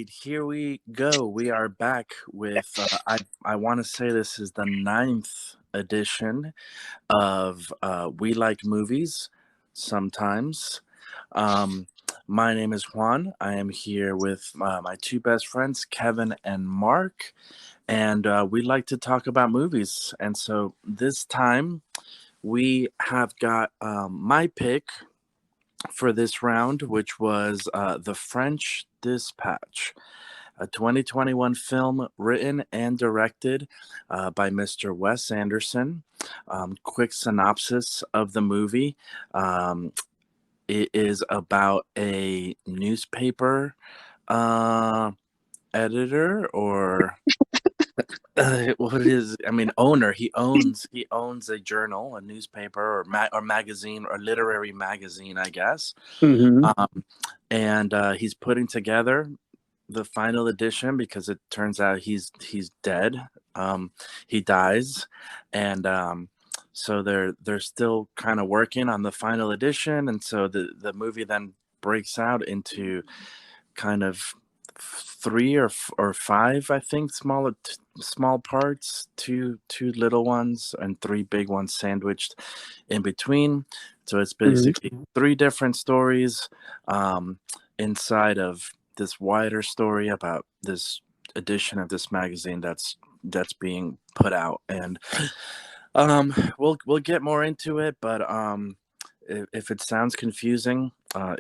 here we go. We are back with I want to say this is the ninth edition of We Like Movies Sometimes. Um, my name is Juan. I am here with my two best friends, Kevin and Mark, and we like to talk about movies. And so this time we have got my pick for this round, which was The French Dispatch, a 2021 film written and directed by Mr. Wes Anderson. Quick synopsis of the movie. It is about a newspaper uh, editor or what is I mean owner. He owns a journal, a newspaper or magazine or literary magazine, I guess. Hmm. Um, and he's putting together the final edition because it turns out he's dead. He dies, and so they're still kind of working on the final edition, and so the movie then breaks out into kind of three or five, I think, small parts, two little ones and three big ones sandwiched in between. So it's Hmm. basically three different stories inside of this wider story about this edition of this magazine that's being put out. And we'll get more into it, but if it sounds confusing,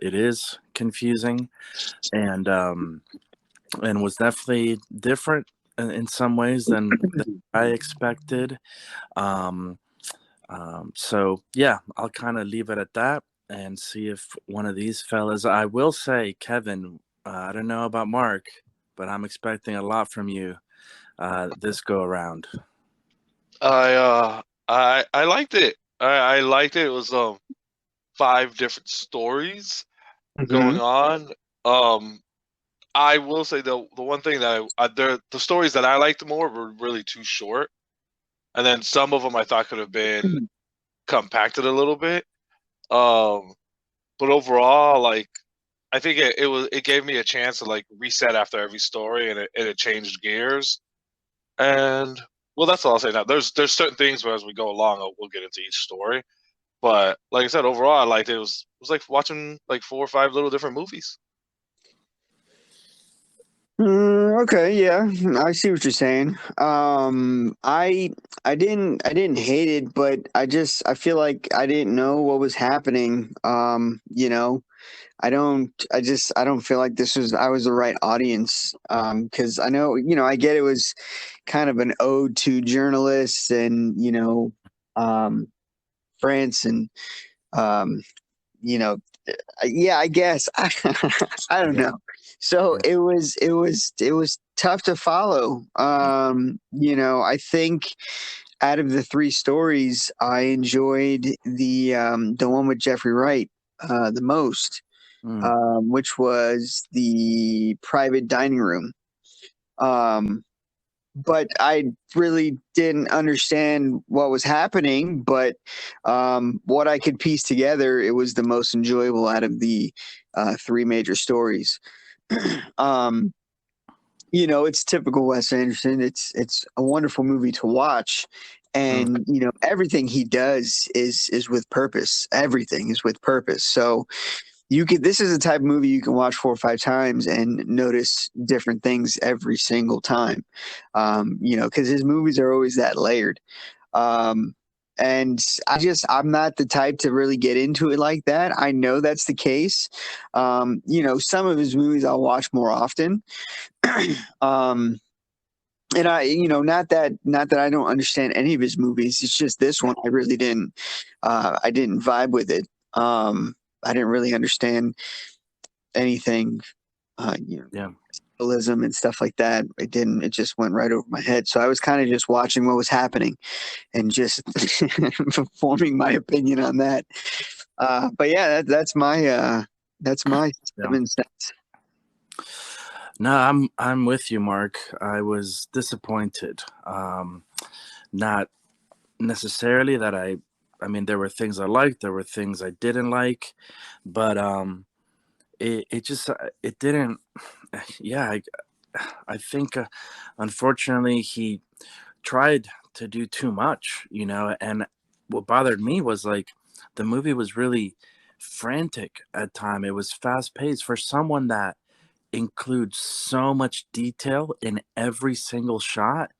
it is confusing. And was definitely different in some ways than I expected. Um, so yeah, I'll kind of leave it at that and see if one of these fellas. I will say, Kevin, I don't know about Mark, but I'm expecting a lot from you this go around. I liked it. I liked it. It was five different stories going Hmm. on. Um I will say the one thing that the stories that I liked more were really too short, and then some of them I thought could have been compacted a little bit. Um but overall, like, I think it gave me a chance to like reset after every story, and it changed gears. And well, that's all I'll say now. There's certain things where as we go along, we'll get into each story. But like I said, overall, I liked it. It was like watching like four or five little different movies. Okay, yeah, I see what you're saying. I didn't hate it, but I feel like I didn't know what was happening. I don't feel like I was the right audience. Because I know, I get it was kind of an ode to journalists and um, France and um, you know yeah, I guess. I don't Yeah, know. So yeah. it was tough to follow. I think out of the three stories, I enjoyed the one with Jeffrey Wright the most, Mm, which was the private dining room. Um, but I really didn't understand what was happening. But what I could piece together, it was the most enjoyable out of the three major stories. um, it's typical Wes Anderson. It's a wonderful movie to watch, mm. and everything he does is with purpose. Everything is with purpose. So this is a type of movie you can watch 4 or 5 times and notice different things every single time. Because his movies are always that layered. um and I'm not the type to really get into it like that. I know that's the case. Some of his movies I'll watch more often. um and not that I don't understand any of his movies. It's just this one I didn't vibe with it. I didn't really understand anything, uh, you know, Yeah. symbolism and stuff like that. It didn't. It just went right over my head. So I was kind of just watching what was happening and just forming my opinion on that. But yeah, that's my Yeah. 7 cents. No, I'm with you, Mark. I was disappointed. Not necessarily that I mean there were things I liked, there were things I didn't like, but it just it didn't. Yeah, I think unfortunately he tried to do too much, you know. And what bothered me was like the movie was really frantic at time. It was fast paced for someone that includes so much detail in every single shot.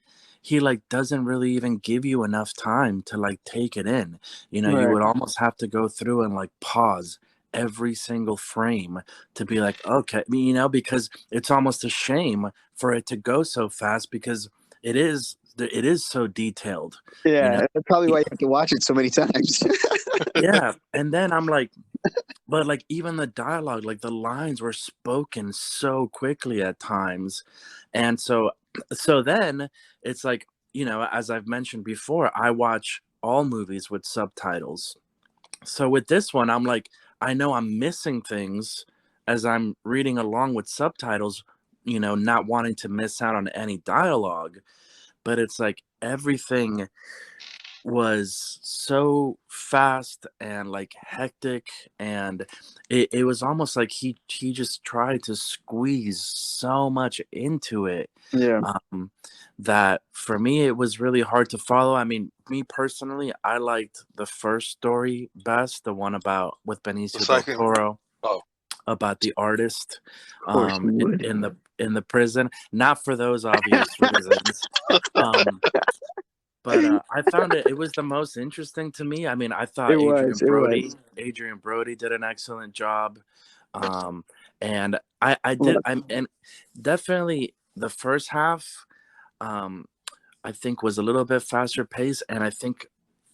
He like doesn't really even give you enough time to like take it in. You know, you Right. would almost have to go through and like pause every single frame to be like, okay, you know, because it's almost a shame for it to go so fast because it is so detailed, you know. Yeah, that's probably why you have to watch it so many times. Yeah, and then I'm like, but like even the dialogue, like the lines were spoken so quickly at times. And so then it's like, you know, as I've mentioned before, I watch all movies with subtitles. So with this one, I'm like, I know I'm missing things as I'm reading along with subtitles, you know, not wanting to miss out on any dialogue, but it's like everything was so fast and like hectic, and it was almost like he just tried to squeeze so much into it, Yeah. um that for me it was really hard to follow. I mean, me personally, I liked the first story best, the one about with The Benicio del second, Toro, oh, about the artist, Of course you would. in the prison, not for those obvious reasons. um but I found it was the most interesting to me. I mean, I It thought was. It was. Adrian Brody did an excellent job. Um and I did I'm and definitely the first half um I think was a little bit faster paced, and I think,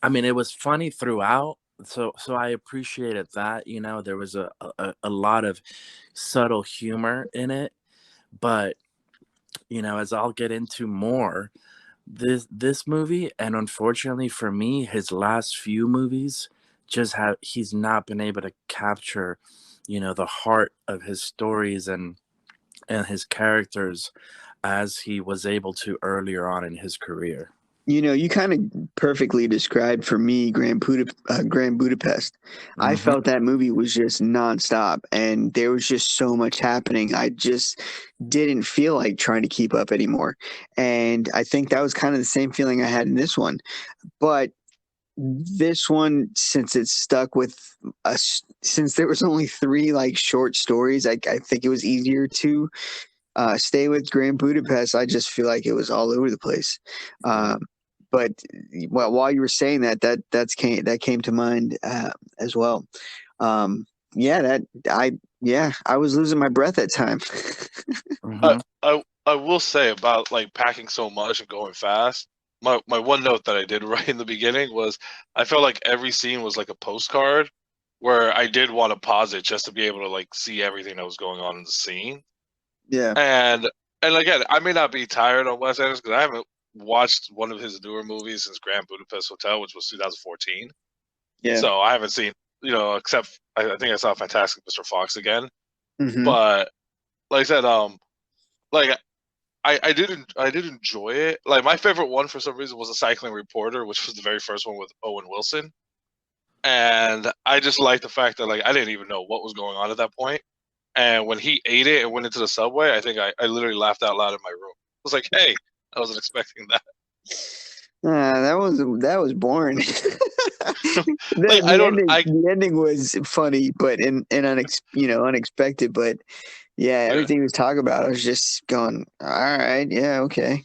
I mean, it was funny throughout. So I appreciated that, you know, there was a lot of subtle humor in it. But, you know, as I'll get into more, this movie, and unfortunately for me, his last few movies just have he's not been able to capture, you know, the heart of his stories and his characters as he was able to earlier on in his career. You know, you kind of perfectly described for me Grand Budapest. I Hmm. felt that movie was just nonstop, and there was just so much happening. I just didn't feel like trying to keep up anymore. And I think that was kind of the same feeling I had in this one. But this one, since it's stuck with us, since there was only three like short stories, I think it was easier to stay with Grand Budapest. I just feel like it was all over the place. Yeah. Um, but well, while you were saying that, that came to mind as well. Yeah, I was losing my breath at time. I, Hmm. I will say about like packing so much and going fast. My one note that I did right in the beginning was I felt like every scene was like a postcard where I did want to pause it just to be able to like see everything that was going on in the scene. Yeah, And and again, I may not be tired on Wes Anderson because I haven't watched one of his newer movies since Grand Budapest Hotel, which was 2014. yeah. So I haven't seen, except I think I saw Fantastic Mr. Fox again. Hmm. But like I said, like I did enjoy it. Like my favorite one for some reason was the Cycling Reporter, which was the very first one with Owen Wilson. And I just liked the fact that like I didn't even know what was going on at that point. And when he ate it and went into the subway, I think I literally laughed out loud in my room. I was like, "Hey, I wasn't expecting that." That was boring. Like I don't, I The ending was funny, but unexpected. But yeah, yeah, everything he was talking about, I was just going, all right, yeah, okay.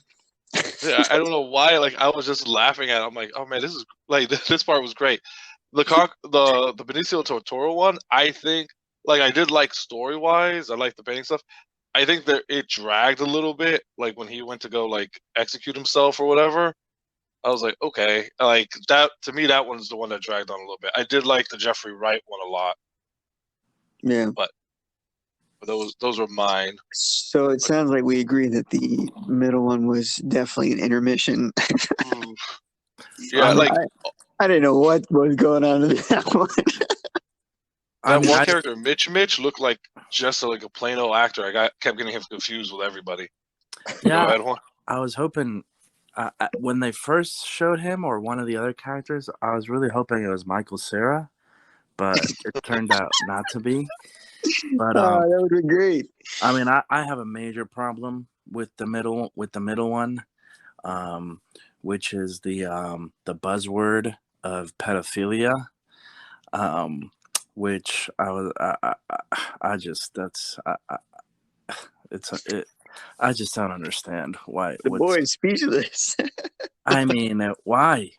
yeah, I don't know why. Like I was just laughing at it. I'm like, "Oh man, this is like this part was great." The Benicio del Toro one, I think like I did like story wise. I like the painting stuff. I think that it dragged a little bit, like when he went to go like execute himself or whatever. I was like, okay, like that to me, that one's the one that dragged on a little bit. I did like the Jeffrey Wright one a lot, Yeah. but those were mine. So it sounds like we agree that the middle one was definitely an intermission. Ooh. Yeah, I mean, like I didn't know what was going on in that one. I that mean, one I character, Mitch looked like just like a plain old actor. Kept getting him confused with everybody. Go yeah, ahead, Juan. I was hoping when they first showed him or one of the other characters, I was really hoping it was Michael Cera, but it turned out not to be. But that would be great. I mean, I have a major problem with the middle one, um, which is the buzzword of pedophilia, um, which I just that's it's it. I just don't understand why. The boy is speechless. I mean, why?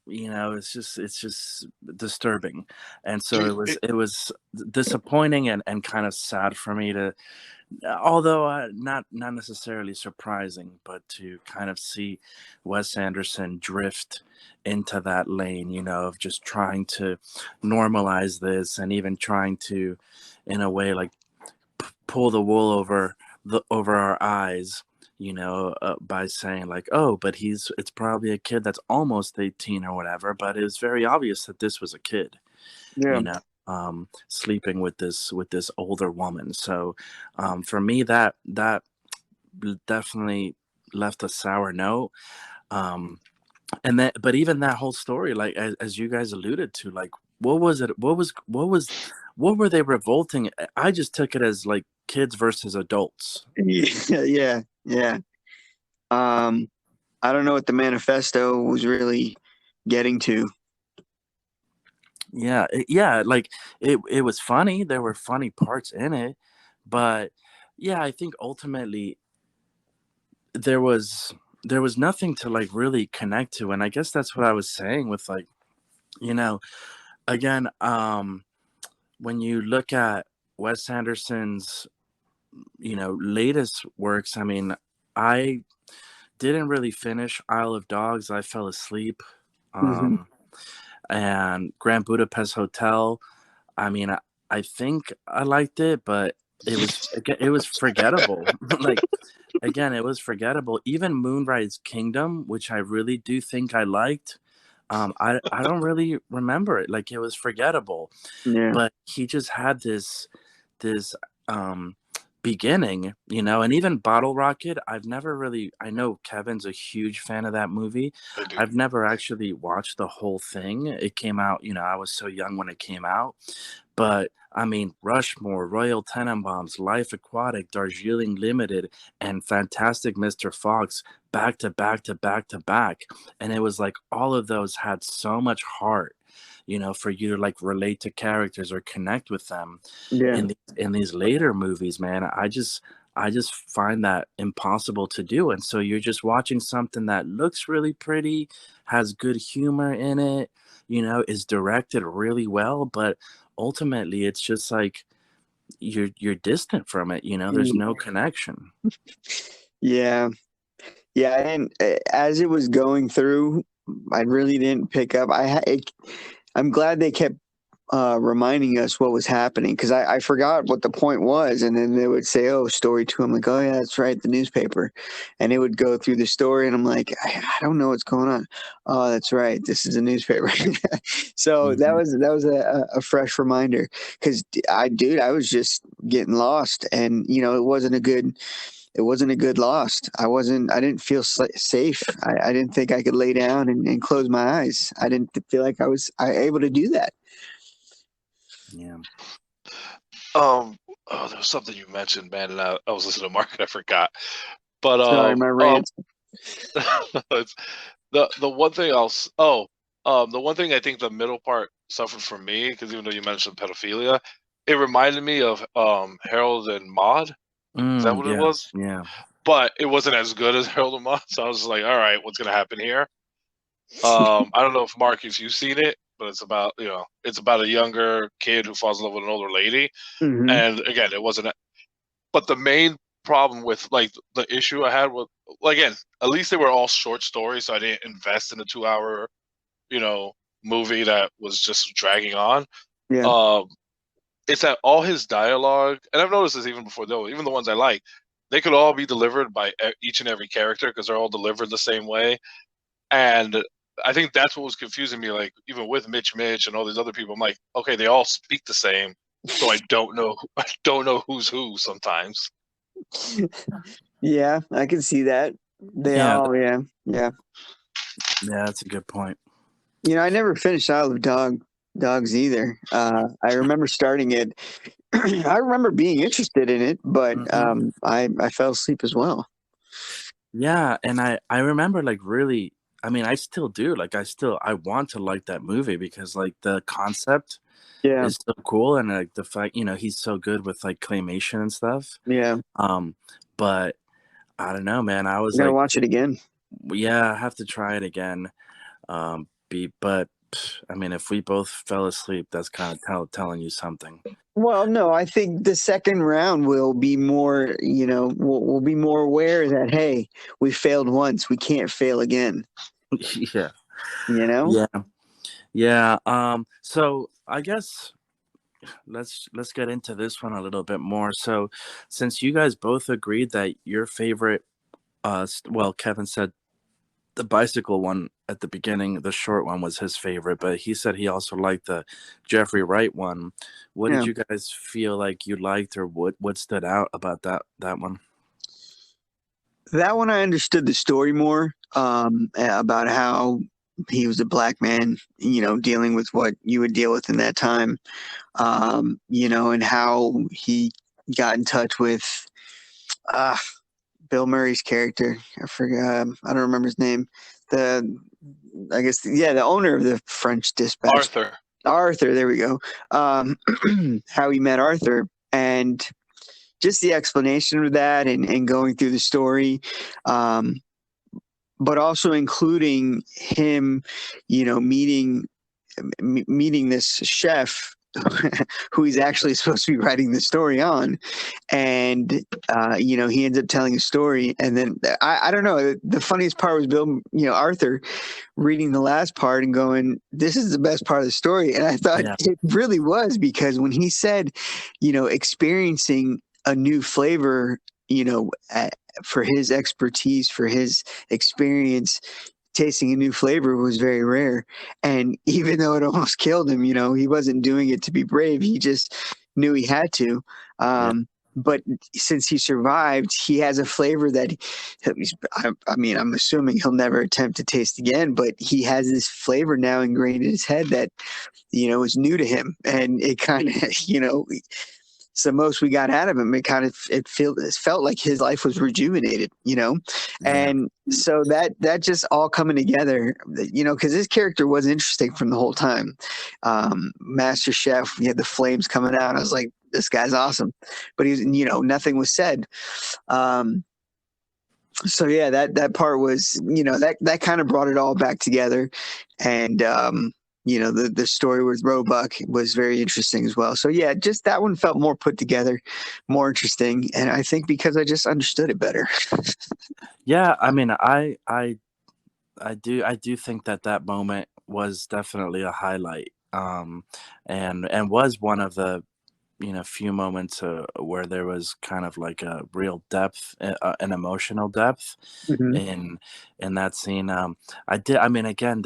You know, it's just disturbing, and so Dude, it was disappointing and kind of sad for me to, although not necessarily surprising, but to kind of see Wes Anderson drift into that lane, you know, of just trying to normalize this and even trying to, in a way, like pull the wool over our eyes, you know, by saying like, oh, but it's probably a kid that's almost 18 or whatever, but it's very obvious that this was a kid, Yeah. you know, sleeping with this older woman. So for me, that definitely left a sour note. um and that, but even that whole story, like as you guys alluded to, like what was it, what were they revolting? I just took it as like kids versus adults. Yeah. Yeah. Um, I don't know what the manifesto was really getting to. Yeah, yeah, like it was funny. There were funny parts in it, but yeah, I think ultimately there was there was nothing to like really connect to, and I guess that's what I was saying with like, you know, again, when you look at Wes Anderson's, you know, latest works, I mean, I didn't really finish Isle of Dogs. I fell asleep. Hmm. Um, and Grand Budapest Hotel, I mean, I think I liked it, but it was forgettable. Like again, it was forgettable. Even Moonrise Kingdom, which I really do think I liked, I don't really remember it. Like it was forgettable. Yeah. But he just had this um beginning, you know. And even Bottle Rocket, I've never really, I know Kevin's a huge fan of that movie. I do. I've never actually watched the whole thing. It came out, you know, I was so young when it came out. But I mean, Rushmore, Royal Tenenbaums, Life Aquatic, Darjeeling Limited, and Fantastic Mr. Fox, back to back to back to back. And it was like all of those had so much heart, you know, for you to like relate to characters or connect with them. Yeah. In these later movies, man, I just find that impossible to do. And so you're just watching something that looks really pretty, has good humor in it, you know, is directed really well, but ultimately it's just like you're distant from it, you know, there's no connection. Yeah. Yeah. I didn't, as it was going through, I really didn't pick up. I'm glad they kept reminding us what was happening because I forgot what the point was. And then they would say, oh, story two. I'm like, oh, yeah, that's right, the newspaper. And it would go through the story. And I'm like, I don't know what's going on. Oh, that's right. This is a newspaper. So Mhm. that was a fresh reminder because I was just getting lost. And, you know, it wasn't a good lost. I didn't feel safe. I didn't think I could lay down and close my eyes. I didn't feel like I able to do that. Yeah. Oh, there was something you mentioned, man, and I was listening to Mark and I forgot. But Sorry, my rant. it's, the one thing the one thing I think the middle part suffered for me, because even though you mentioned pedophilia, it reminded me of Harold and Maude. Is that what it was? Yes, yeah. But it wasn't as good as Harold and Maude, so I was just like, all right, what's gonna happen here? I don't know if Marcus, you've seen it, but it's about a younger kid who falls in love with an older lady, Hmm. and again, it wasn't. But the main problem with like the issue I had with, well, again, at least they were all short stories, so I didn't invest in a 2 hour, you know, movie that was just dragging on. Yeah. Um, it's that all his dialogue, and I've noticed this even before though, even the ones I like, they could all be delivered by each and every character because they're all delivered the same way. And I think that's what was confusing me. Like even with Mitch and all these other people, I'm like, okay, they all speak the same, so I don't know, I don't know who's who sometimes. Yeah, I can see that. They Yeah, all, yeah, yeah. yeah, that's a good point. You know, I never finished Isle of Dogs either. I remember starting it, I remember being interested in it, but I fell asleep as well. Yeah, and I remember like really. I mean, I still do. Like, I want to like that movie because like the concept Yeah, is so cool, and like the fact he's so good with like claymation and stuff. yeah. But I don't know, man. I I was gotta like, watch it again. yeah, I have to try it again. But I mean, if we both fell asleep, that's kind of telling you something. Well, no, I think the second round will be more, we'll be more aware that, hey, we failed once, we can't fail again. Yeah, You know? yeah, yeah. So I guess let's get into this one a little bit more. So, since you guys both agreed that your favorite, well, Kevin said the bicycle one at the beginning, the short one was his favorite, but he said he also liked the Jeffrey Wright one. What Yeah. did you guys feel like you liked, or what stood out about that one? That one I understood the story more, about how he was a black man, dealing with what you would deal with in that time, and how he got in touch with uh, Bill Murray's character. I forgot. I don't remember his name. The I guess the owner of the French Dispatch. Arthur. There we go. How he met Arthur, and just the explanation of that, and going through the story, but also including him, meeting this chef who he's actually supposed to be writing the story on, and he ends up telling a story, and then I don't know, the funniest part was Arthur reading the last part and going, this is the best part of the story. And I thought it really was, because when he said, experiencing a new flavor, for his expertise, for his experience, tasting a new flavor was very rare. And even though it almost killed him, he wasn't doing it to be brave. He just knew he had to. But since he survived, he has a flavor that I'm assuming he'll never attempt to taste again, but he has this flavor now ingrained in his head that, is new to him. And it kind of, it's the most we got out of him. It felt like his life was rejuvenated, and so that just all coming together, because his character was interesting from the whole time. Master Chef, he had the flames coming out. I was like, this guy's awesome, but he's, nothing was said. So yeah, that part was, that kind of brought it all back together, and the story with Roebuck was very interesting as well. So yeah, just that one felt more put together, more interesting, and I think because I just understood it better. Yeah, I mean, I do think that moment was definitely a highlight, and was one of the few moments where there was kind of like a real depth, an emotional depth in that scene. I mean, again,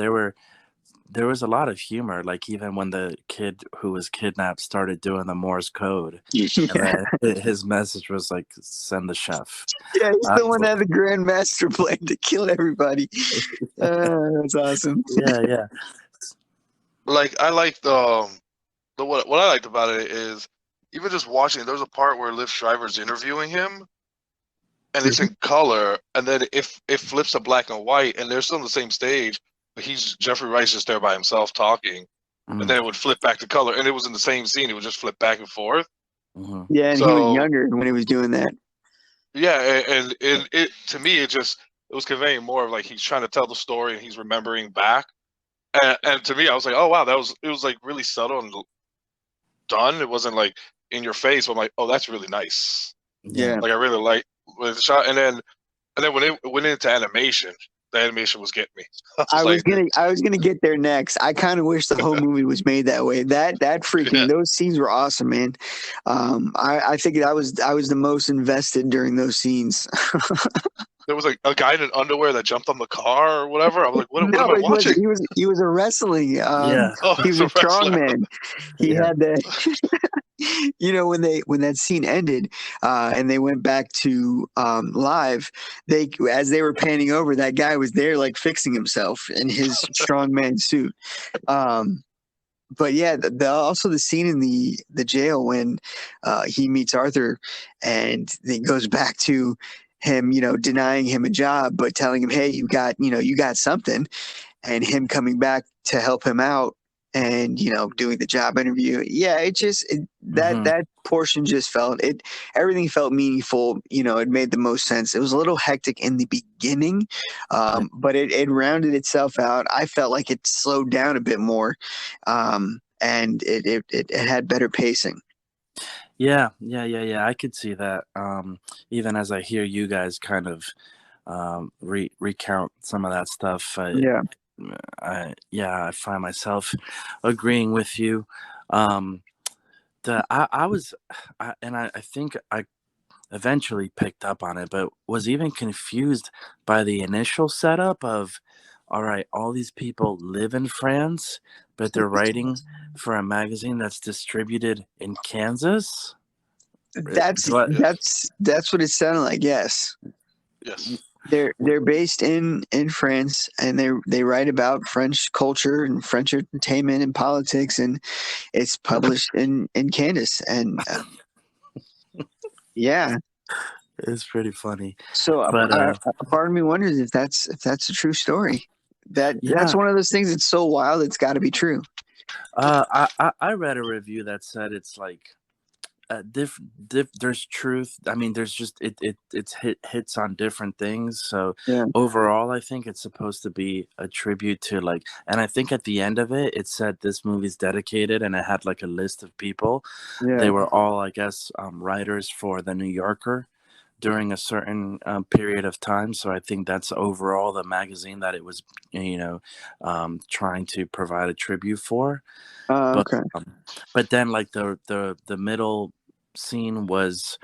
there was a lot of humor, like even when the kid who was kidnapped started doing the Morse code. Yeah. And his message was like, send the chef. Yeah, he's the one that had the grand master plan to kill everybody. That's awesome. Yeah. Like, I like the what I liked about it is, even just watching, there's a part where Liv Shriver's interviewing him, and it's in color, and then it flips to black and white, and they're still on the same stage, but Jeffrey Wright's just there by himself talking, and then it would flip back to color, and it was in the same scene. It would just flip back and forth. Yeah, and he was younger when he was doing that. Yeah, and it to me, it was conveying more of like he's trying to tell the story and he's remembering back, and to me, I was like, oh wow, it was like really subtle and done. It wasn't like in your face. But I'm like, oh, that's really nice. Yeah, like I really like the shot, and then when it went into animation, the animation was getting me. I was gonna get there next. I kind of wish the whole movie was made that way. That freaking those scenes were awesome, man. I think I was the most invested during those scenes. There was like a guy in underwear that jumped on the car or whatever. I was like, what am I watching? He was a wrestling. He was a strong man. He had that. When that scene ended, and they went back to live, as they were panning over, that guy was there like fixing himself in his strongman suit. but yeah, also the scene in the jail when he meets Arthur, and it goes back to him, denying him a job, but telling him, hey, you got something, and him coming back to help him out, and doing the job interview. Yeah, that portion just felt it. Everything felt meaningful. It made the most sense. It was a little hectic in the beginning, but it rounded itself out. I felt like it slowed down a bit more, and it had better pacing. Yeah. I could see that. Even as I hear you guys kind of recount some of that stuff, Yeah. I find myself agreeing with you. Um, I think I eventually picked up on it, but was even confused by the initial setup of, all right, all these people live in France, but they're writing for a magazine that's distributed in Kansas. That's what it sounded like. Yes. Yes. They're based in France, and they write about French culture and French entertainment and politics, and it's published in Kansas, and yeah. It's pretty funny. So But a part of me wonders if that's a true story. That's one of those things that's so wild it's got to be true. I read a review that said it's like there's truth. I mean, there's just it's hits on different things. So Yeah. overall, I think it's supposed to be a tribute to, like, and I think at the end of it, it said this movie's dedicated, and it had like a list of people. Yeah. They were all, I guess, writers for the New Yorker during a certain period of time. So I think that's overall the magazine that it was, trying to provide a tribute for. But Okay. but then, like, the middle scene was,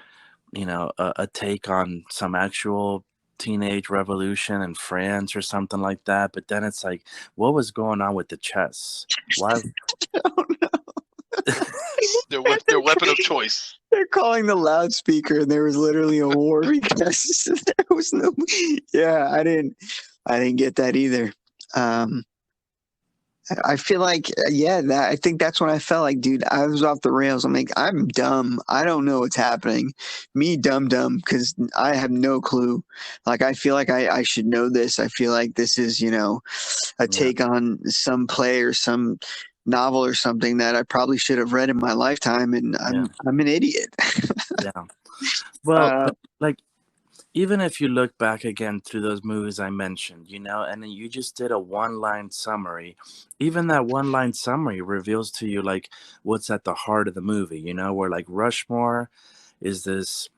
a take on some actual teenage revolution in France or something like that. But then it's like, what was going on with the chess? Why? Oh, no. Their weapon of choice. They're calling the loudspeaker, and there was literally a war because there was no. Yeah, I didn't get that either. I feel like, I think that's when I felt like, dude, I was off the rails. I'm like, I'm dumb. I don't know what's happening. Me, dumb, because I have no clue. Like, I feel like I should know this. I feel like this is, a take on some play or some novel or something that I probably should have read in my lifetime, and I'm an idiot. Yeah. Well, but, like, even if you look back again through those movies I mentioned, and then you just did a one-line summary, even that one-line summary reveals to you, like, what's at the heart of the movie, where, like, Rushmore is this,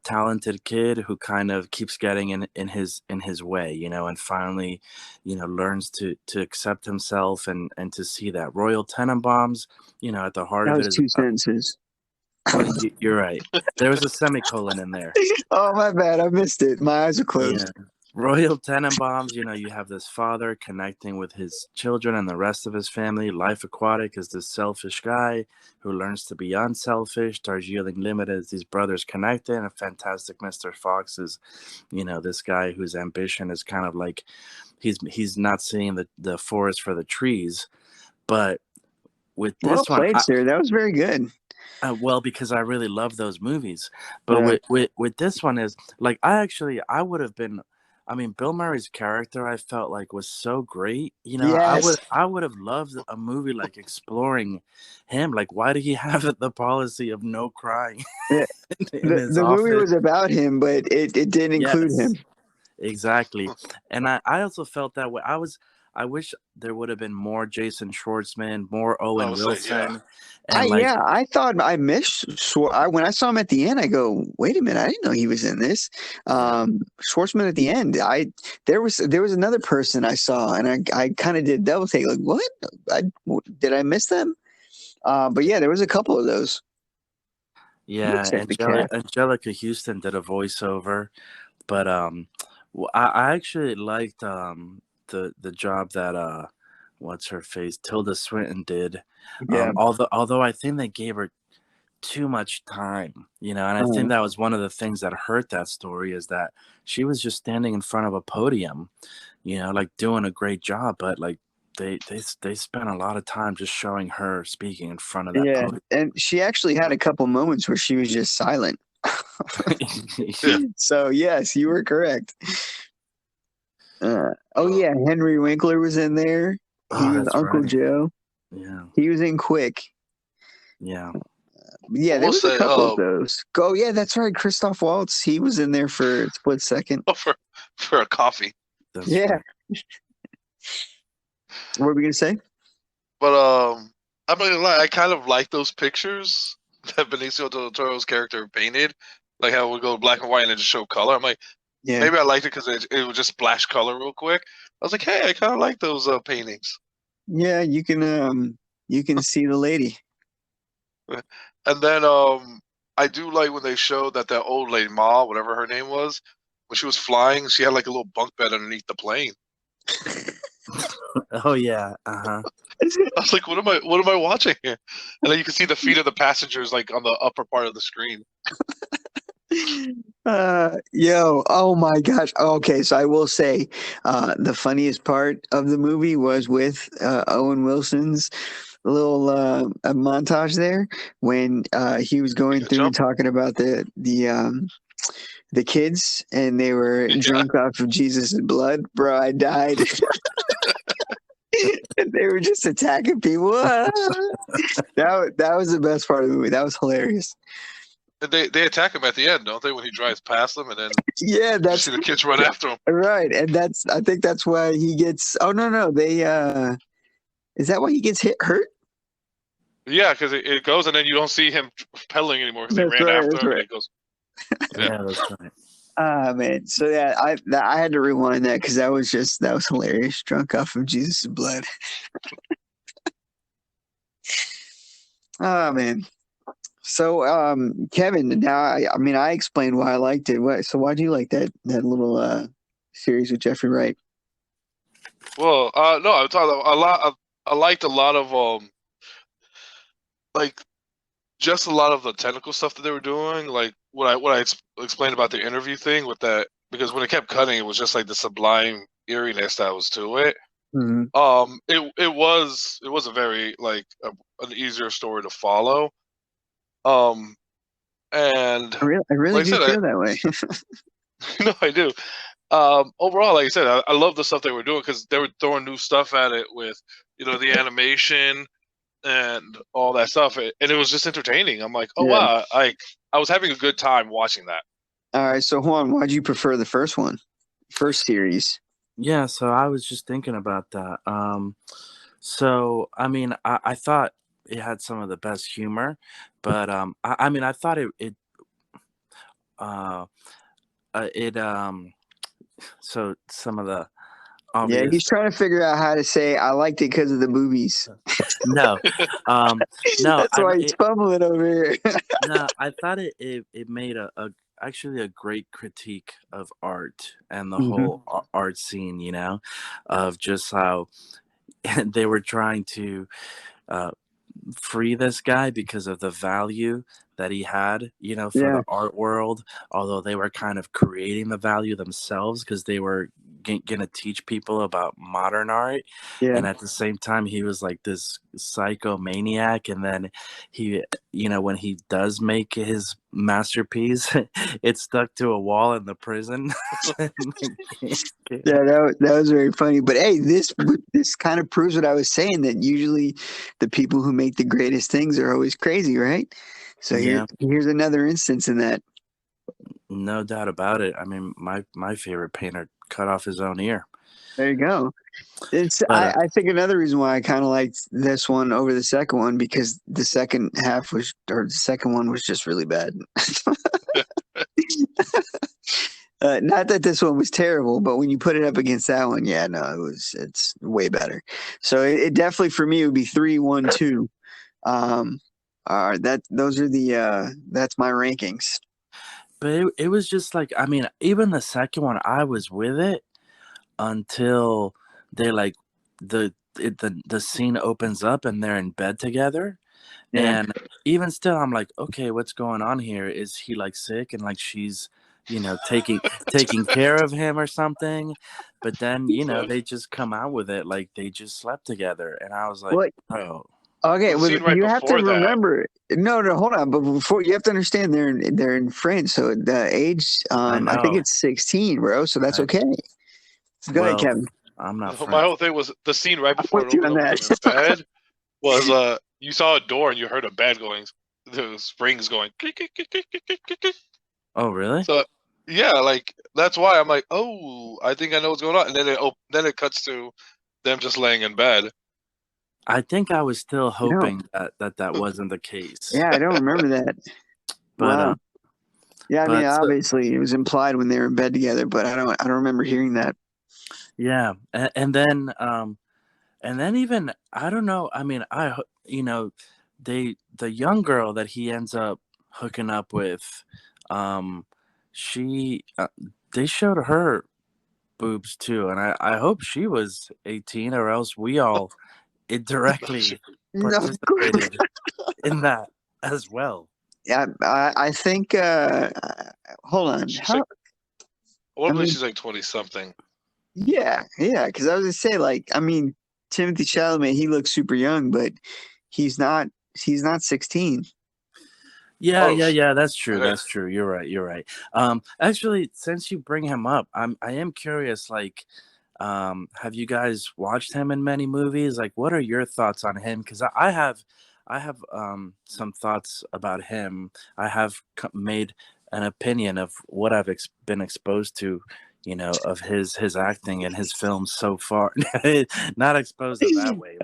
talented kid who kind of keeps getting in his way, and finally, learns to accept himself and to see that Royal Tenenbaums, at the heart That of was it is two sentences. You're right. There was a semicolon in there. Oh, my bad. I missed it. My eyes are closed. Yeah. Royal Tenenbaums, you have this father connecting with his children and the rest of his family. Life Aquatic is this selfish guy who learns to be unselfish. Darjeeling Limited is these brothers connected. And Fantastic Mr. Fox is, this guy whose ambition is kind of like he's not seeing the forest for the trees. But with this Well one, played, sir. That was very good. well, because I really love those movies, but with this one is like I would have been. I mean, Bill Murray's character I felt like was so great. Yes. I would have loved a movie like exploring him. Like, why did he have the policy of no crying Yeah. in his The movie office? was about him, but it didn't include him. Exactly. And I also felt that way. I wish there would have been more Jason Schwartzman, more Owen Wilson. And I thought I missed when I saw him at the end, I go, wait a minute, I didn't know he was in this. Schwartzman at the end. There was another person I saw, and I kind of did double take, like, what? Did I miss them? But yeah, there was a couple of those. yeah, Angelica Houston did a voiceover, but I actually liked the job that what's her face, Tilda Swinton did. Yeah. Although I think they gave her too much time, and I think that was one of the things that hurt that story, is that she was just standing in front of a podium, like doing a great job, but like they spent a lot of time just showing her speaking in front of that Yeah, podium. and she actually had a couple moments where she was just silent. Yeah. So yes, you were correct. Oh yeah, Henry Winkler was in there. He Oh, was that's Uncle right. Joe. Yeah, He was in Quick. yeah. Yeah, I there will was a say, couple of those. Oh yeah, that's right. Christoph Waltz. He was in there for a split second. for a coffee. That's Yeah. right. What were we gonna say? But I'm not gonna lie, I kind of like those pictures that Benicio del Toro's character painted, like how it would go black and white and then just show color. I'm like, Yeah. maybe I liked it because it would just splash color real quick. I was like, hey, I kind of like those paintings. Yeah, you can see the lady. And then I do like when they showed that old lady Ma, whatever her name was, when she was flying, she had like a little bunk bed underneath the plane. Oh yeah. Uh-huh. I was like, what am I watching here? And then you can see the feet of the passengers like on the upper part of the screen. Yo, oh my gosh. Okay, so I will say, the funniest part of the movie was with Owen Wilson's little a montage there when he was going through and talking about the kids and they were drunk off of Jesus' blood. Bro, I died. And they were just attacking people. That was the best part of the movie. That was hilarious. They attack him at the end, don't they? When he drives past them, and then Yeah, you see the kids run after him. Right, and I think that's why he gets. Oh no, they is that why he gets hurt? Yeah, because it goes, and then you don't see him pedaling anymore because they That's ran right, after that's him, right. and he goes. Yeah, that's right. Ah man, so yeah, I had to rewind that because that was hilarious. Drunk off of Jesus' blood. Ah man. So Kevin, now I mean I explained why I liked it. So why do you like that little series with Jeffrey Wright? Well, no, I talking a lot. I liked a lot of like just a lot of the technical stuff that they were doing, like what I explained about the interview thing with that, because when it kept cutting, it was just like the sublime eeriness that was to it. Mm-hmm. It was a very like an easier story to follow. And I really like I do said, feel that way. no, I do. Overall, like I said, I love the stuff they were doing because they were throwing new stuff at it with, the animation and all that stuff, and it was just entertaining. I'm like, oh Yeah. wow, I was having a good time watching that. All right, so Juan, why'd you prefer the first series? Yeah, so I was just thinking about that. So I mean, I thought it had some of the best humor, but I mean, I thought uh, it so some of the Yeah, obvious. he's trying to figure out how to say I liked it because of the boobies. No, no. That's why he's fumbling over here. No, I thought it made actually a great critique of art and the whole art scene, of just how they were trying to free this guy because of the value that he had, for the art world, although they were kind of creating the value themselves because they were going to teach people about modern art. And at the same time, he was like this psychomaniac. And then he, when he does make his masterpiece, it's stuck to a wall in the prison. Yeah, that was very funny. But hey, this kind of proves what I was saying, that usually the people who make the greatest things are always crazy, right? So here's another instance in that. No doubt about it. I mean, my favorite painter cut off his own ear. There you go. I think another reason why I kind of liked this one over the second one, because the second one was just really bad. Not that this one was terrible, but when you put it up against that one, yeah, no, it's way better. So it definitely for me would be 3, 1, 2. Those are that's my rankings. But it was just like, I mean, even the second one, I was with it until they like the scene opens up and they're in bed together. Yeah. And even still, I'm like, okay, what's going on here? Is he like sick and like she's taking care of him or something. But then they just come out with it like they just slept together, and I was like, What? bro. Okay, The scene right you have to before that. remember. No, hold on. But before you have to understand, they're in France, so the age, I think it's 16, bro. So that's okay. Go ahead, Kevin. I'm not French. My whole thing was the scene right before it with you opened on up that. with them in bed was you saw a door and you heard a bed going, the springs going. Oh, really? So yeah, like that's why I'm like, oh, I think I know what's going on, and then it cuts to them just laying in bed. I think I was still hoping that wasn't the case. Yeah, I don't remember that. But Wow. Yeah, I mean, but obviously it was implied when they were in bed together, but I don't remember hearing that. yeah, and then even I don't know. I mean, the young girl that he ends up hooking up with, she they showed her boobs too, and I hope she was 18, or else we all indirectly participated in that as well. Yeah, I think. Hold on. I believe she's like 20 something. Yeah, because I was gonna say, like, I mean, Timothy Chalamet, he looks super young, but he's not 16. Yeah, that's true. Okay. That's true. You're right. Actually, since you bring him up, I am curious, like, have you guys watched him in many movies? Like, what are your thoughts on him? Because I have some thoughts about him. I have made an opinion of what I've been exposed to, of his acting and his films so far. Not exposed in that way.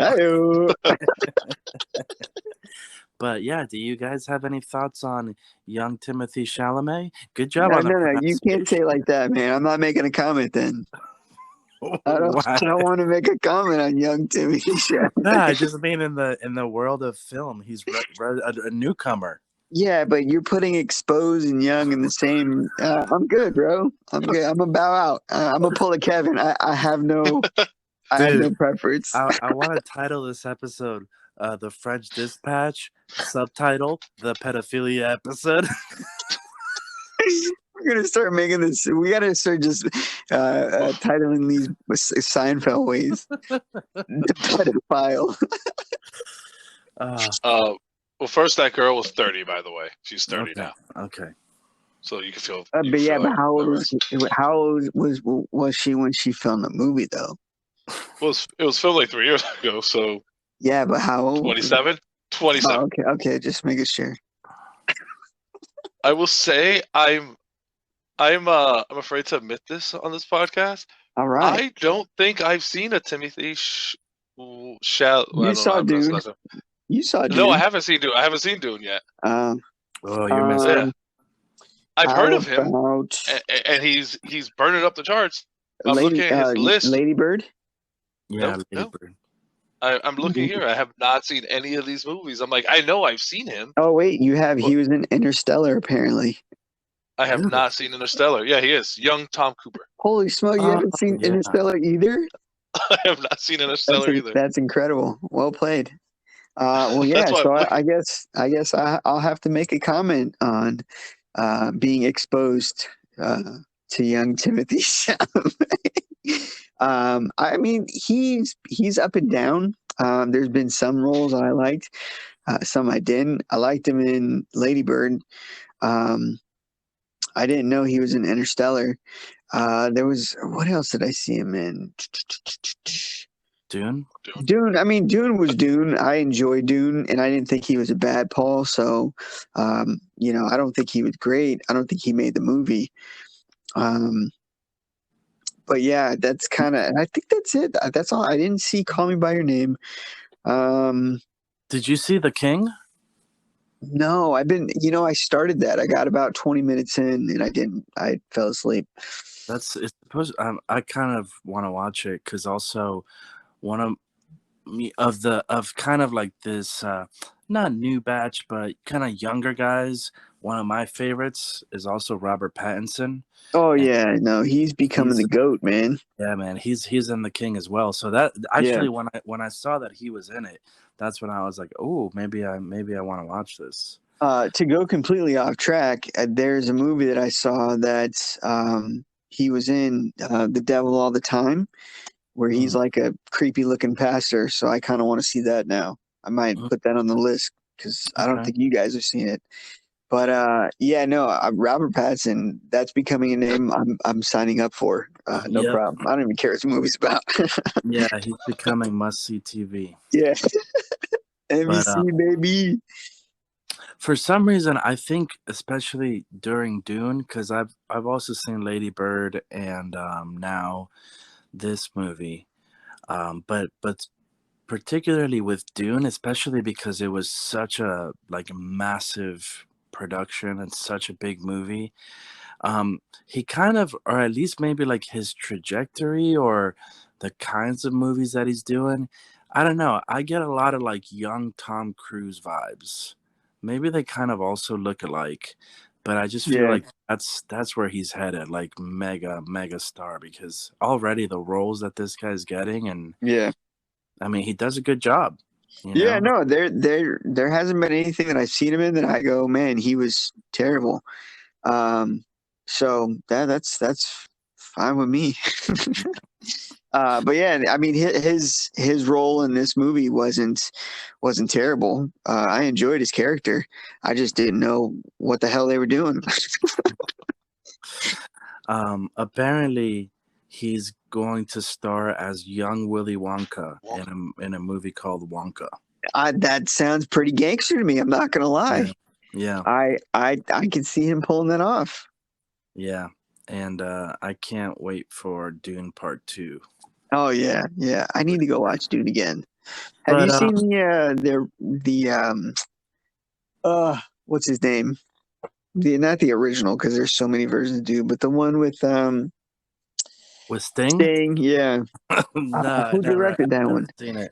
But yeah, do you guys have any thoughts on young Timothy Chalamet? Good job on the No, you can't say it like that, man. I'm not making a comment then. I don't want to make a comment on young Timothy Chalamet. No, I just mean in the world of film, he's a newcomer. Yeah, but you're putting exposed and young in the same. I'm good, bro. I'm good. I'm gonna bow out. I'm gonna pull a Kevin. I have no. I have no preference. I want to title this episode "The French Dispatch." Subtitle: The Pedophilia Episode. We're gonna start making this. We gotta start just titling these Seinfeld ways. The pedophile. Well, first that girl was 30, by the way. She's 30 now. Okay. So you can feel. But how old was she? How old was she when she filmed the movie, though? Well, it was filmed like 3 years ago. So yeah, but how old? 27. 27. Oh, okay, just making sure. I will say I'm afraid to admit this on this podcast. All right. I don't think I've seen a Timothy You saw Dune. You saw Dune. No, I haven't seen Dune. I haven't seen Dune yet. You're missing. Yeah. I've heard of him, and he's burning up the charts. I'm looking at his list. Lady Bird. Yeah, Lady Bird. I'm looking here. I have not seen any of these movies. I'm like, I know I've seen him. Oh wait, you have. He was in Interstellar, apparently. I have not seen Interstellar. Yeah, he is. Young Tom Cooper. Holy smoke, you haven't seen Interstellar either? I have not seen Interstellar either. That's incredible. Well played. Well, yeah. So I guess I'll have to make a comment on being exposed to young Timothy Chalamet. I mean, he's up and down. There's been some roles that I liked, some I didn't. I liked him in Lady Bird. I didn't know he was in Interstellar. There was, what else did I see him in? Dune. I mean, Dune was Dune. I enjoyed Dune, and I didn't think he was a bad Paul. So, I don't think he was great. I don't think he made the movie. But yeah, that's kind of, and I think that's it. That's all. I didn't see Call Me by Your Name. Did you see The King? No, I started that. I got about 20 minutes in and I didn't. I fell asleep. I kind of want to watch it because also one of kind of like this, not new batch, but kind of younger guys. One of my favorites is also Robert Pattinson. Oh yeah, no, he's becoming the GOAT, man. Yeah, man, he's in The King as well. So that actually, when I saw that he was in it, that's when I was like, oh, maybe I want to watch this. To go completely off track, there's a movie that I saw that he was in, The Devil All the Time, where he's Mm, like a creepy looking pastor. So I kind of want to see that now. I might mm, put that on the list because I don't okay. think you guys have seen it. But yeah, no, Robert Pattinson. That's becoming a name I'm signing up for. No Yep. problem. I don't even care what the movie's about. Yeah, he's becoming must-see TV. Yeah, But NBC baby. for some reason, I think, especially during Dune, because I've also seen Lady Bird and now this movie. But particularly with Dune, especially because it was such a like massive production and such a big movie. He kind of, or at least maybe like his trajectory or the kinds of movies that he's doing. I don't know. I get a lot of like young Tom Cruise vibes. Maybe they kind of also look alike, but I just feel Yeah, like that's where he's headed, like mega star. Because already the roles that this guy's getting, and yeah. I mean, he does a good job. You Yeah, know. no, there hasn't been anything that I've seen him in that I go, man, he was terrible. Um, so that's fine with me. But yeah, I mean, his role in this movie wasn't terrible. I enjoyed his character. I just didn't know what the hell they were doing. Apparently, he's going to star as young Willy Wonka Well, in a movie called Wonka. That sounds pretty gangster to me. I'm not gonna lie. Yeah, yeah, I can see him pulling that off. yeah. And I can't wait for Dune Part Two. Oh yeah, yeah. I need to go watch Dune again. Have But you seen the what's his name? The not the original because there's so many versions of Dune, but the one with with Sting, Sting. Yeah, no, I who never, directed that I've one? seen it.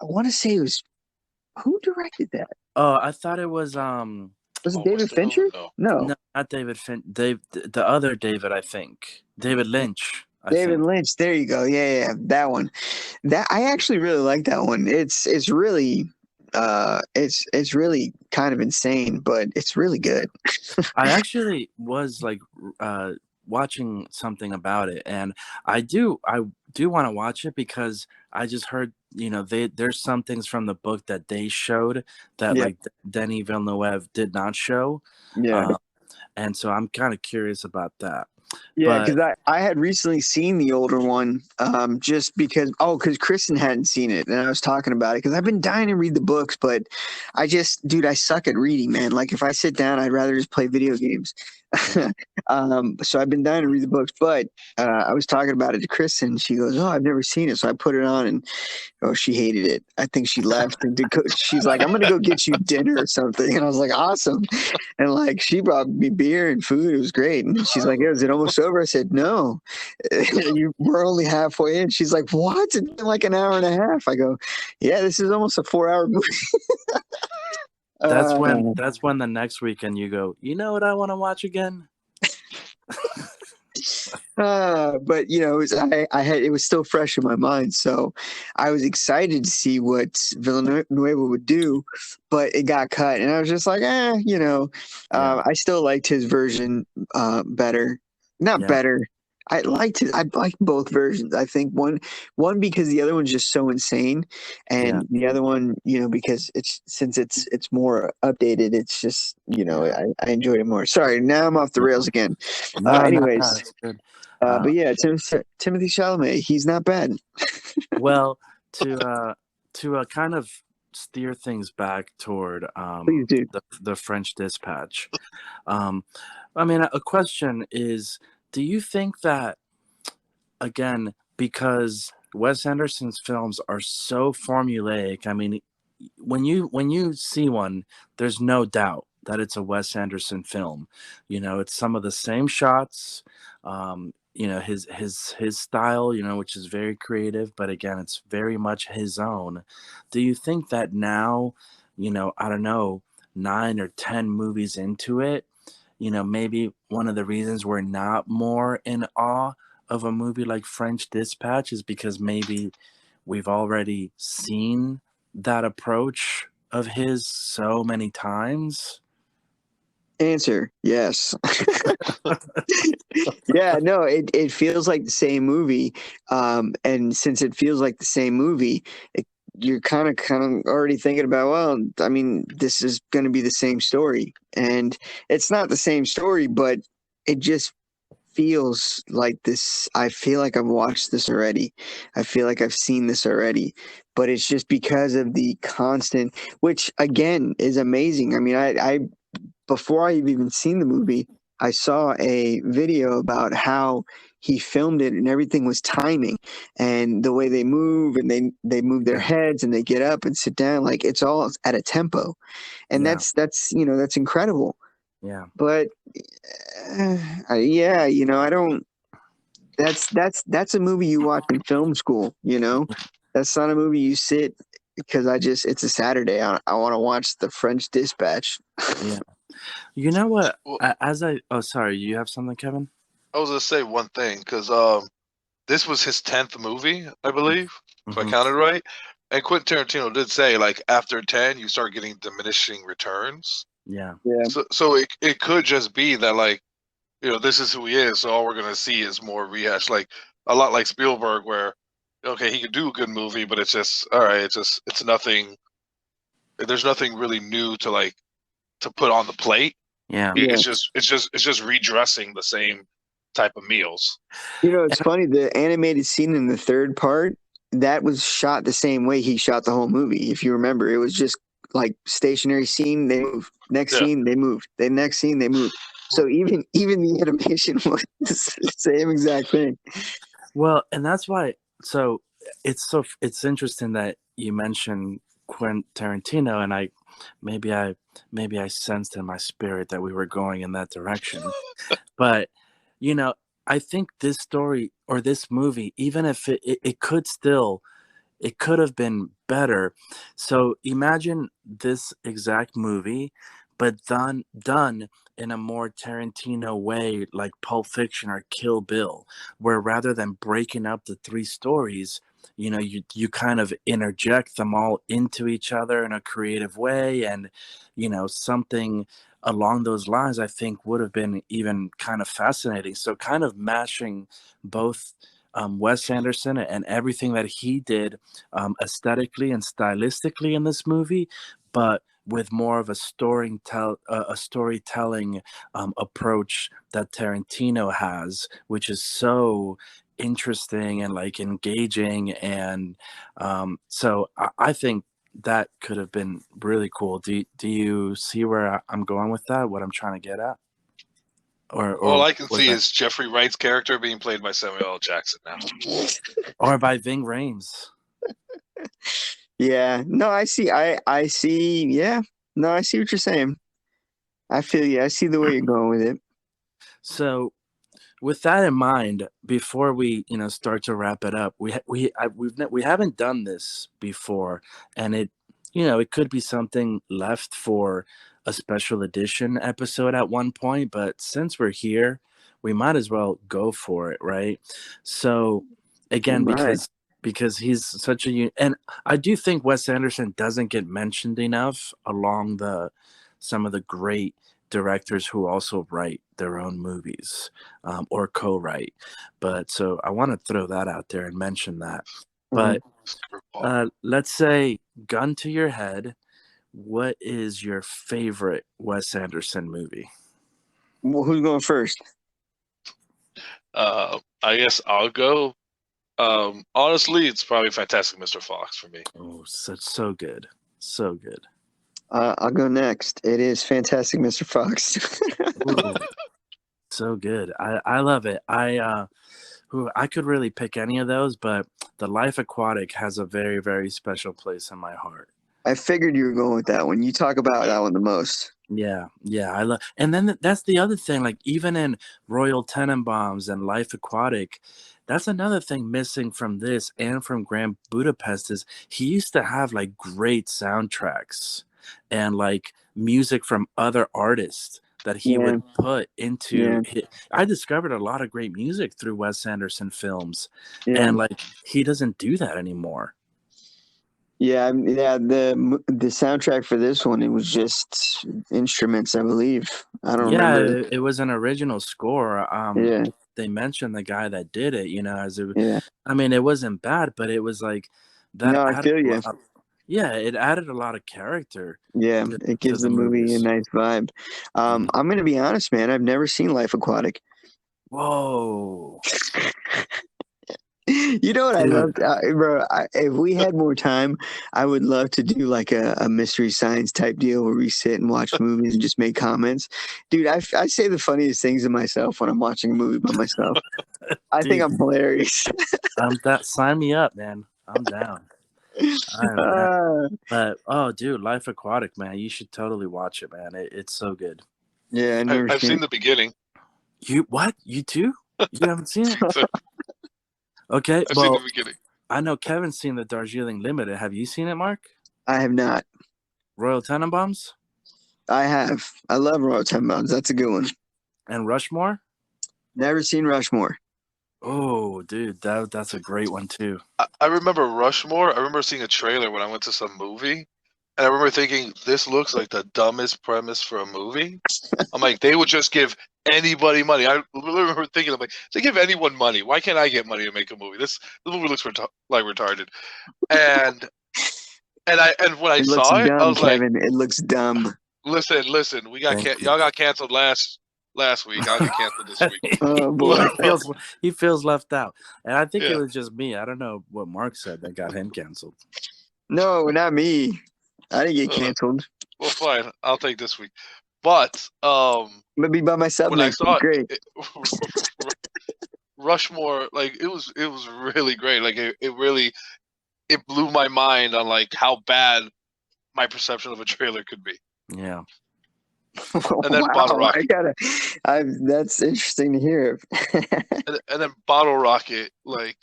I want to say it was who directed that? Oh, I thought it was Was it oh, David West End? Fincher? No. No, no, not David Fin, Dave, the other David, I think David Lynch, I David think. Lynch. There you go. Yeah, yeah, that one. That I actually really like that one. It's really it's really kind of insane, but it's really good. I actually was like uh watching something about it, and I do want to watch it because I just heard, there's some things from the book that they showed that Yeah, like Denis Villeneuve did not show. yeah. uh, and so I'm kind of curious about that. Yeah, But because I had recently seen the older one, just because Kristen hadn't seen it, and I was talking about it because I've been dying to read the books, but dude, I suck at reading, man. Like if I sit down, I'd rather just play video games. So I've been dying to read the books, but I was talking about it to Kristen. She goes, "Oh, I've never seen it," so I put it on, and oh, she hated it. I think she left and she's like, "I'm gonna go get you dinner or something," and I was like, "Awesome." And like she brought me beer and food. It was great. And she's like, "Yeah, is it almost over?" I said, "No, we're only halfway in." She's like, "What? It's been like an hour and a half." I go, "Yeah, this is almost a 4 hour movie." that's Uh, when the next weekend you go, you know what I want to watch again? but it was still fresh in my mind, so I was excited to see what Villanueva would do, but it got cut, and I was just like, Yeah, I still liked his version better, not yeah, better. I liked both versions. I think one because the other one's just so insane, yeah, and the other one, because it's more updated. It's just yeah. I enjoyed it more. Sorry, now I'm off the rails again. No, Anyways, it's good. but uh yeah, Timothy Chalamet, he's not bad. Well, to kind of steer things back toward Please do. the French Dispatch. Um, I mean, a question is, do you think that, again, because Wes Anderson's films are so formulaic? I mean, when you see one, there's no doubt that it's a Wes Anderson film. It's some of the same shots. His style, which is very creative, but again, it's very much his own. Do you think that now, I don't know, 9 or 10 movies into it, maybe one of the reasons we're not more in awe of a movie like French Dispatch is because maybe we've already seen that approach of his so many times? Answer, yes. Yeah, no, it feels like the same movie. And since it feels like the same movie, you're kind of already thinking about, well, I mean, this is going to be the same story. And it's not the same story, but it just feels like this. I feel like I've watched this already. I feel like I've seen this already. But it's just because of the constant, which again is amazing. I mean, I before I've even seen the movie, I saw a video about how he filmed it and everything was timing and the way they move and they move their Yeah. heads and they get up and sit down, like it's all at a tempo. And Yeah. that's that's incredible. Yeah. But yeah, I don't that's a movie you watch in film school, That's not a movie you sit because it's a Saturday. I want to watch The French Dispatch. Yeah. You know what? Well, Oh, sorry, you have something, Kevin? I was gonna say one thing because this was his 10th movie, I believe, if I Mm-hmm. counted right. And Quentin Tarantino did say, like, after 10, you start getting diminishing returns. Yeah. Yeah. So it could just be that, like, this is who he is, so all we're gonna see is more rehash, like a lot like Spielberg, where okay, he could do a good movie, but it's just all right. It's nothing. There's nothing really new to put on the plate. Yeah. Yeah. It's just redressing the same type of meals. It's funny, the animated scene in the third part, that was shot the same way he shot the whole movie. If you remember, it was just like stationary scene, they move. Next Yeah. scene, they moved. The next scene, they moved. So even the animation was the same exact thing. Well, and that's why. So it's interesting that you mentioned Quentin Tarantino, and maybe I sensed in my spirit that we were going in that direction. But I think this story or this movie, even if it could have been better. So imagine this exact movie, but done in a more Tarantino way, like Pulp Fiction or Kill Bill, where rather than breaking up the three stories, you kind of interject them all into each other in a creative way, and something along those lines I think would have been even kind of fascinating. So kind of mashing both Wes Anderson and everything that he did aesthetically and stylistically in this movie, but with more of a storytelling approach that Tarantino has, which is so interesting and like engaging, and so I think that could have been really cool. Do you see where I'm going with that? What I'm trying to get at? All Or I can was see that, is Jeffrey Wright's character being played by Samuel L. Jackson now. or by Ving Rhames? Yeah. No, I see. I see. Yeah. No, I see what you're saying. I feel you. I see the way you're going with it. So with that in mind, before we start to wrap it up, we haven't done this before, and it could be something left for a special edition episode at one point, but since we're here, we might as well go for it, right? So again, Right. because he's such and I do think Wes Anderson doesn't get mentioned enough along some of the great directors who also write their own movies, or co-write. But so I want to throw that out there and mention that. But let's say, gun to your head, what is your favorite Wes Anderson movie? Well, who's going first? I guess I'll go. Honestly, it's probably Fantastic Mr. Fox for me. Oh, so good. So good. I'll go next. It is Fantastic Mr. Fox. Ooh, so good. I love it. I could really pick any of those, but The Life Aquatic has a very, very special place in my heart. I figured you were going with that one. You talk about that one the most. Yeah, I love, and then that's the other thing. Like even in Royal Tenenbaums and Life Aquatic, that's another thing missing from this and from Grand Budapest is he used to have like great soundtracks and like music from other artists that he Yeah. would put into. Yeah. I discovered a lot of great music through Wes Anderson films, Yeah. and like he doesn't do that anymore. Yeah. The soundtrack for this one, it was just instruments, I believe. I don't Yeah, remember. it was an original score. Yeah, They mentioned the guy that did it, as it. yeah. I mean, it wasn't bad, but it was like that No, I added feel a you. lot. Yeah, it added a lot of character Yeah, to, it to gives the the movie a movies. nice vibe. Mhm. I'm gonna be honest, man. I've never seen Life Aquatic. Whoa, You know what I love, dude! bro? If we had more time, I would love to do like a mystery science type deal where we sit and watch movies and just make comments. Dude, I say the funniest things to myself when I'm watching a movie by myself. I think Dude, I'm hilarious. that sign me up, man. I'm down. I am down. uh, But oh, dude, Life Aquatic, man, you should totally watch it, man. It's so good. yeah, I've never I've seen seen it. the beginning. You what? You too? You haven't seen it? So Okay, I've seen the well, beginning. I know Kevin's seen the Darjeeling Limited. Have you seen it, Mark? I have not. Royal Tenenbaums I have. I love Royal Tenenbaums. That's a good one. and Rushmore? Never seen Rushmore. Oh, dude, that's a great one too. I remember Rushmore. I remember seeing a trailer when I went to some movie, and I remember thinking, this looks like the dumbest premise for a movie. I'm like, they would just give anybody money. I literally remember thinking, I'm like, they give anyone money. Why can't I get money to make a movie? This movie looks like retarded. And when I It looks saw it, I dumb, was like, Kevin. It looks dumb. listen, we got Thank you. y'all got canceled last week. I'll get canceled this week. Oh boy. he feels left out, and I think it Yeah. was just me. I don't know what Mark said that got him canceled. No, not me. I didn't get Uh, canceled. well, fine. I'll take this week. But I'm gonna be by myself when I next week. saw Great. Rushmore, like it was really great. Like it really blew my mind on like how bad my perception of a trailer could be. Yeah. And then Bottle Wow, Rocket, that's interesting to hear. and then Bottle Rocket, like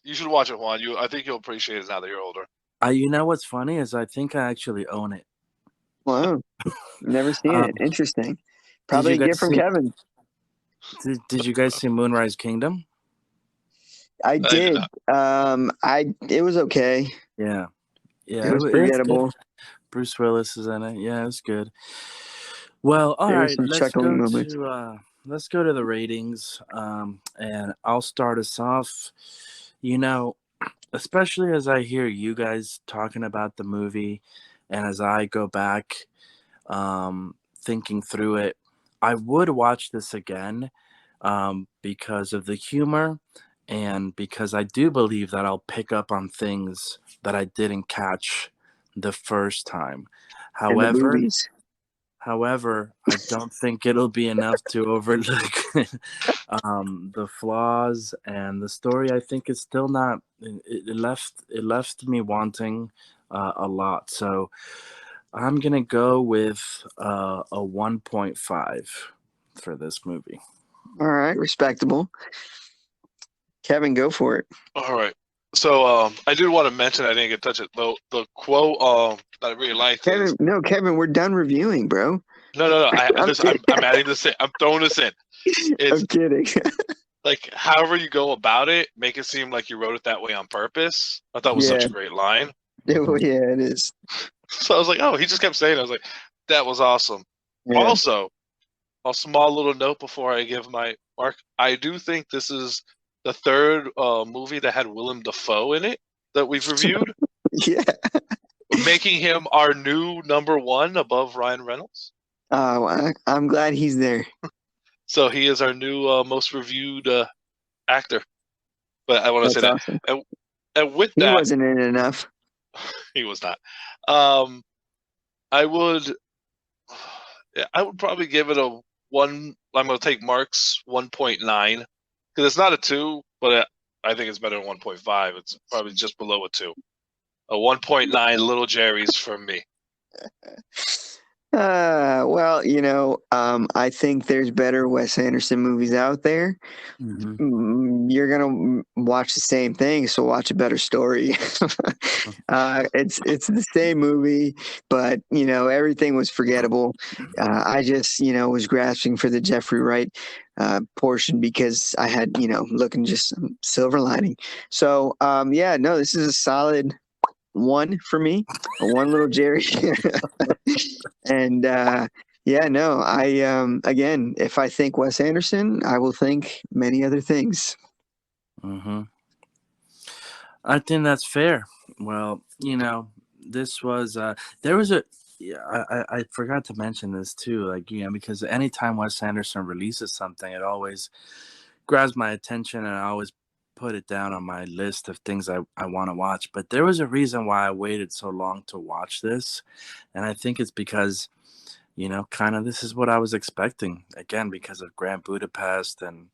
you should watch it, Juan. I think you'll appreciate it now that you're older. You know what's funny is I think I actually own it. Wow, never seen it. Um, Interesting. did Probably you a gift guys from see? Kevin. Did you guys see Moonrise Kingdom? I I did did. not. It was okay. Yeah, yeah, It was it's good. forgettable. Bruce Willis is in it. Yeah, it's good. Well, all There were right, some chuckling moments. let's go to the ratings. And I'll start us off. You know, especially as I hear you guys talking about the movie, and as I go back, thinking through it, I would watch this again, because of the humor, and because I do believe that I'll pick up on things that I didn't catch the first time. In the However, movies. I don't think it'll be enough to overlook the flaws, and the story. I think is still not. It left me wanting a lot. So I'm gonna go with a 1.5 for this movie. All right, respectable. Kevin, go for it. All right. So I did want to mention, I didn't get to touch it. The quote that I really liked is Kevin, we're done reviewing, bro. no. I'm I'm adding this in. I'm throwing this in. It's I'm kidding. like however you go about it, make it seem like you wrote it that way on purpose. I thought it was such Yeah. a great line. Yeah, it is. So I was like, oh, he just kept saying it. I was like, that was awesome. Yeah. Also, a small little note before I give my mark. I do think this is the third movie that had Willem Dafoe in it that we've reviewed, Yeah. making him our new number one above Ryan Reynolds. I'm glad he's there. So he is our new most reviewed actor. But I want to say That's that. awesome. And with He that, wasn't in it enough. he was not. I would probably give it a 1. I'm going to take Mark's 1.9 because it's not a 2, but I think it's better than 1.5. It's probably just below a 2. A 1.9 Little Jerry's from me. Well, I think there's better Wes Anderson movies out there. You're gonna watch the same thing, so watch a better story. It's the same movie, but everything was forgettable. I just was grasping for the Jeffrey Wright portion because I had looking just silver lining. So no, this is a solid one for me, one little Jerry. And yeah, no, I again, if I think Wes Anderson, I will think many other things. Mm-hmm. I think that's fair. Well, this was there was a yeah, I forgot to mention this too, like, because anytime Wes Anderson releases something, it always grabs my attention, and I always put it down on my list of things I want to watch. But there was a reason why I waited so long to watch this, and I think it's because kind of this is what I was expecting, again, because of Grand Budapest and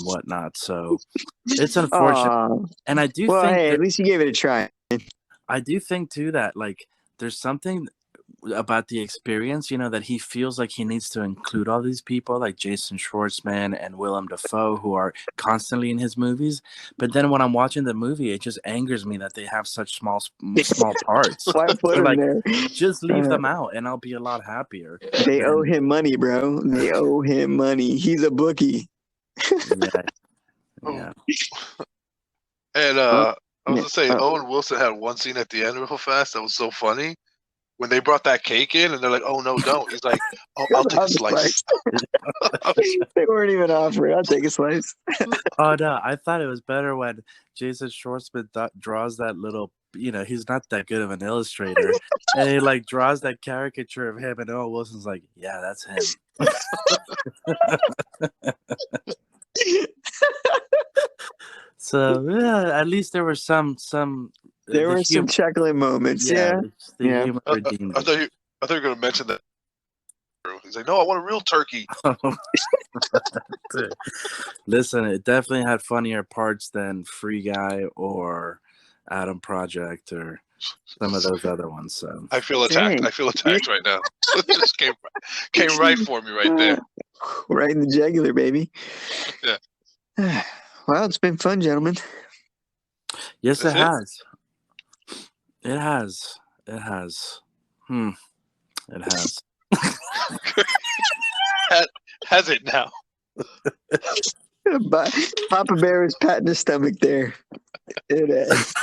whatnot. So it's unfortunate. Oh, And I do well, think hey, that at least you gave it a try. I do think too that, like, there's something about the experience, that he feels like he needs to include all these people like Jason Schwartzman and Willem Dafoe, who are constantly in his movies. But then when I'm watching the movie, it just angers me that they have such small parts. Why put So, him like, there? just leave them out, and I'll be a lot happier. They owe than- him money, bro. They owe him money. He's a bookie. Yeah, yeah. And Oh, I was yeah. gonna say, Oh. Owen Wilson had one scene at the end real fast that was so funny. When they brought that cake in, and they're like, "Oh no, don't!" He's like, "Oh, I'll take a slice." They weren't even offering. I'll take a slice. Oh no, I thought it was better when Jason Schwartzman draws that little. He's not that good of an illustrator, and he like draws that caricature of him, and Owen Wilson's like, "Yeah, that's him." So yeah, at least there were some. There were some chuckling moments. Yeah. The Yeah. humor redeemed I thought you were gonna mention that. He's like, "No, I want a real turkey." it. Listen, it definitely had funnier parts than Free Guy or Adam Project or some of those other ones. So I feel attacked. Dang. I feel attacked right now. It just came right for me right there. Right in the jugular, baby. Yeah. Well, it's been fun, gentlemen. yes, That's it it? has. It has. It has. It has. Has it now? But Papa Bear is patting his stomach there. It is.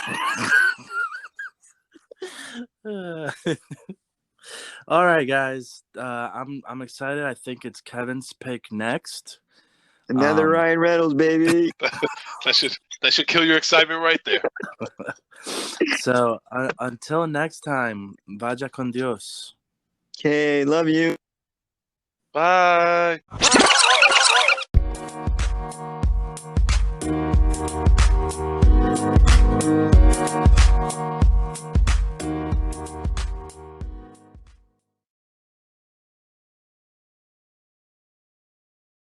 All right, guys. I'm excited. I think it's Kevin's pick next. Another Ryan Reynolds, baby. That should kill your excitement right there. So until next time, vaya con Dios. Okay, love you. Bye.